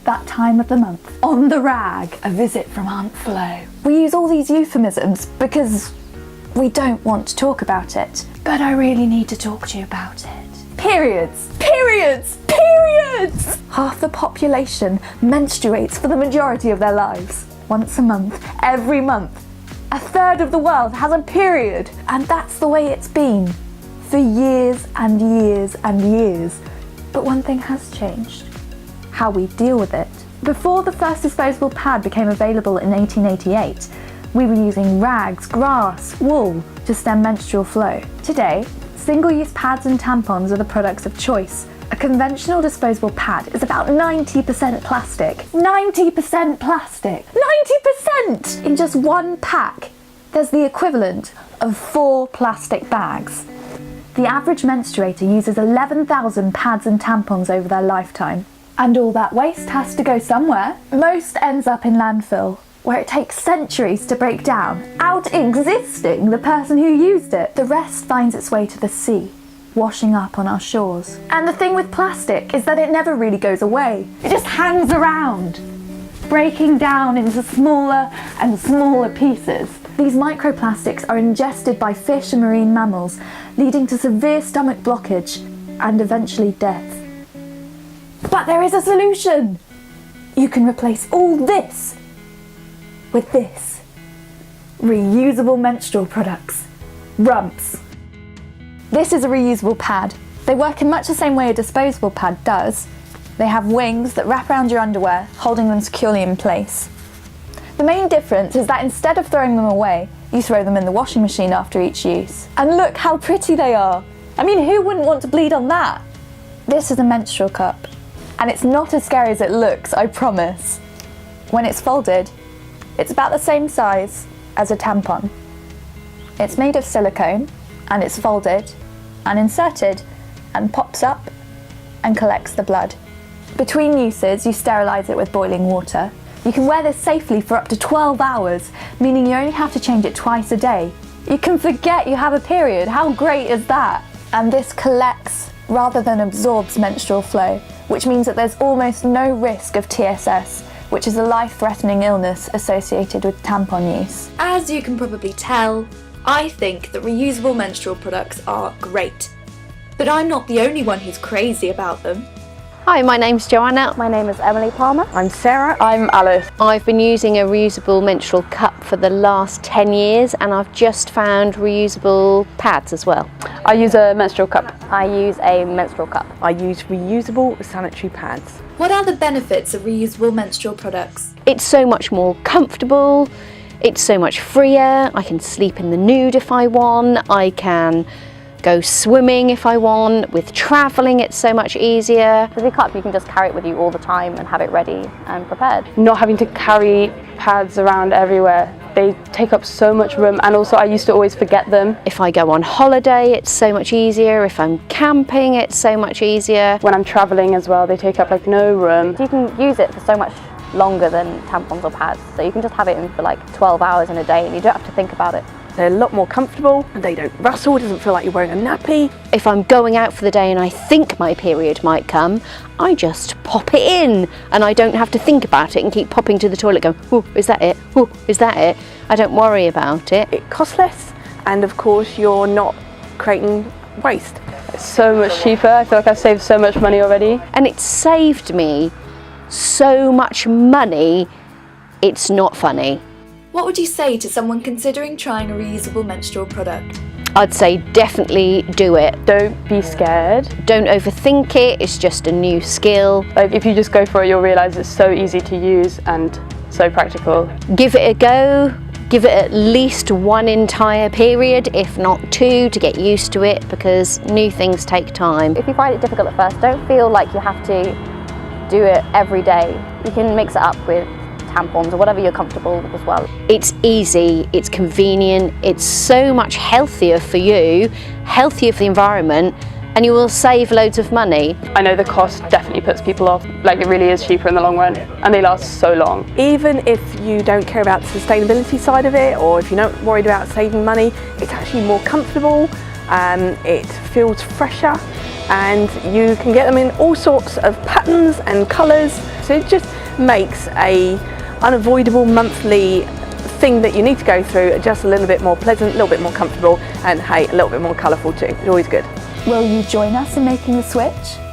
that time of the month. On the rag, a visit from Aunt Flo. We use all these euphemisms because we don't want to talk about it. But I really need to talk to you about it. Periods! Periods! Periods! Half the population menstruates for the majority of their lives. Once a month, every month. A third of the world has a period. And that's the way it's been for years and years and years. But one thing has changed. How we deal with it. Before the first disposable pad became available in 1888, we were using rags, grass, wool to stem menstrual flow. Today, single-use pads and tampons are the products of choice. A conventional disposable pad is about 90% plastic. 90% plastic! 90%! In just one pack, there's the equivalent of 4 plastic bags. The average menstruator uses 11,000 pads and tampons over their lifetime. And all that waste has to go somewhere. Most ends up in landfill, where it takes centuries to break down, out-existing the person who used it. The rest finds its way to the sea, washing up on our shores. And the thing with plastic is that it never really goes away. It just hangs around, breaking down into smaller and smaller pieces. These microplastics are ingested by fish and marine mammals, leading to severe stomach blockage and eventually death. But there is a solution! You can replace all this with this. Reusable menstrual products. RUMPs. This is a reusable pad. They work in much the same way a disposable pad does. They have wings that wrap around your underwear, holding them securely in place. The main difference is that instead of throwing them away, you throw them in the washing machine after each use. And look how pretty they are! I mean, who wouldn't want to bleed on that? This is a menstrual cup. And it's not as scary as it looks, I promise. When it's folded, it's about the same size as a tampon. It's made of silicone, and it's folded and inserted and pops up and collects the blood. Between uses, you sterilise it with boiling water. You can wear this safely for up to 12 hours, meaning you only have to change it twice a day. You can forget you have a period. How great is that? And this collects rather than absorbs menstrual flow, which means that there's almost no risk of TSS, which is a life-threatening illness associated with tampon use. As you can probably tell, I think that reusable menstrual products are great. But I'm not the only one who's crazy about them. Hi, my name's Joanna. My name is Emily Palmer. I'm Sarah. I'm Alice. I've been using a reusable menstrual cup for the last 10 years and I've just found reusable pads as well. I use a menstrual cup. I use a menstrual cup. I use reusable sanitary pads. What are the benefits of reusable menstrual products? It's so much more comfortable, it's so much freer, I can sleep in the nude if I want, I can go swimming if I want. With travelling it's so much easier. With your cup you can just carry it with you all the time and have it ready and prepared. Not having to carry pads around everywhere. They take up so much room, and also I used to always forget them. If I go on holiday it's so much easier, if I'm camping it's so much easier. When I'm travelling as well, they take up like no room. You can use it for so much longer than tampons or pads, so you can just have it in for like 12 hours in a day and you don't have to think about it. They're a lot more comfortable and they don't rustle, it doesn't feel like you're wearing a nappy. If I'm going out for the day and I think my period might come, I just pop it in and I don't have to think about it and keep popping to the toilet going, oh, is that it? Oh, is that it? I don't worry about it. It costs less, and of course you're not creating waste. It's so much cheaper. I feel like I've saved so much money already. And it's saved me so much money, it's not funny. What would you say to someone considering trying a reusable menstrual product? I'd say definitely do it. Don't be scared. Don't overthink it, it's just a new skill. Like, if you just go for it, you'll realise it's so easy to use and so practical. Give it a go. Give it at least one entire period, if not 2, to get used to it, because new things take time. If you find it difficult at first, don't feel like you have to do it every day. You can mix it up with tampons or whatever you're comfortable with as well. It's easy, it's convenient, it's so much healthier for you, healthier for the environment, and you will save loads of money. I know the cost definitely puts people off, like it really is cheaper in the long run, and they last so long. Even if you don't care about the sustainability side of it, or if you're not worried about saving money, it's actually more comfortable, it feels fresher, and you can get them in all sorts of patterns and colours, So it just makes a unavoidable monthly thing that you need to go through just a little bit more pleasant, a little bit more comfortable, and hey, a little bit more colourful too. It's always good. Will you join us in making the switch?